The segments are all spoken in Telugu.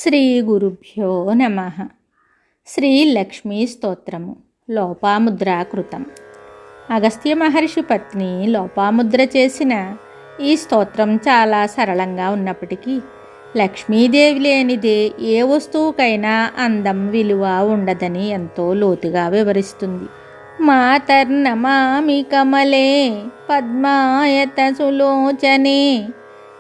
శ్రీ గురుభ్యో నమ. శ్రీ లక్ష్మీ స్తోత్రము లోపాముద్రాకృతం. అగస్త్య మహర్షి పత్ని లోపాముద్ర చేసిన ఈ స్తోత్రం చాలా సరళంగా ఉన్నప్పటికీ లక్ష్మీదేవి లేనిదే ఏ వస్తువుకైనా అందం విలువ ఉండదని ఎంతో లోతుగా వివరిస్తుంది. మాతర్నమామి కమలే పద్మాయత సులోచనే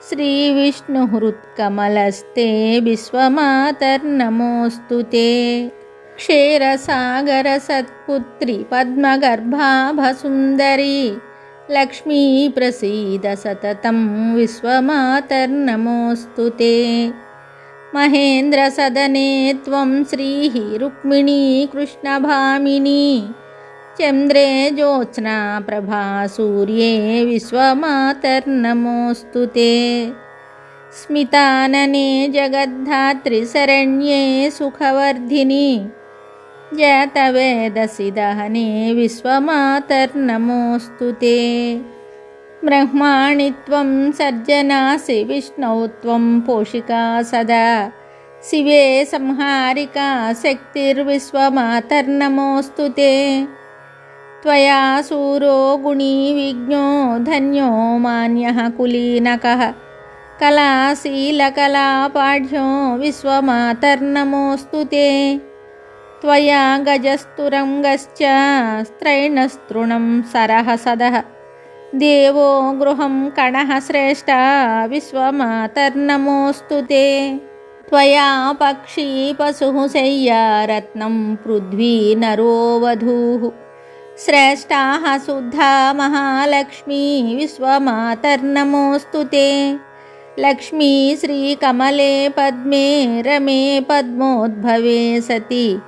శ్రీ విష్ణుహృత్కమలస్తే విశ్వమాతర్నమోస్తుతే. క్షీరసాగర సత్పుత్రి పద్మగర్భాభసుందరి లక్ష్మీ ప్రసీద సతతం విశ్వమాతర్నమోస్తుతే. మహేంద్ర సదనే త్వం శ్రీ రుక్మిణీ కృష్ణభామిని చంద్రే జ్యోత్స్నా ప్రభా సూర్యే విశ్వమాతర్నమోస్తుతే. స్మితాననే జగద్ధాత్రి శరణ్యే సుఖవర్ధిని జాతవేదసి దహనే విశ్వమాతర్నమోస్తుతే. బ్రహ్మాణి త్వం సర్జనాసి విష్ణౌ త్వం పోషికా సదా శివే సంహారికా శక్తిర్విశ్వమాతర్నమోస్తుతే. త్వయా శూరో గుణీ విజ్ఞో ధన్యో మాన్యః కులీనకః కళాశీలకళాపాఢ్యో విశ్వమాతర్నమోస్తుతే. త్వయా గజస్తురంగశ్చ స్త్రైణస్తృణం సరఃసదః దేవో గృహం కణః శ్రేష్ఠ విశ్వమాతర్నమోస్తుతే. త్వయా పక్షీ పశుః శయ్యా రత్నం పృథ్వీ నరో వధూః శ్రేష్ఠాః శుద్ధా మహాలక్ష్మీ విశ్వమాతర్నమోస్తుతే. లక్ష్మీ శ్రీకమలే పద్మే రమే పద్మోద్భవే సతి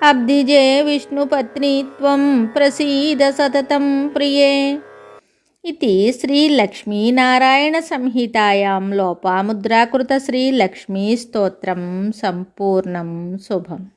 అబ్ధిజే విష్ణుపత్ని త్వం ప్రసీద సతతం ప్రియే. ఇది శ్రీలక్ష్మీనారాయణ సంహితాయాం లోపాముద్రాకృత శ్రీలక్ష్మీ స్తోత్రం సంపూర్ణం. శుభం.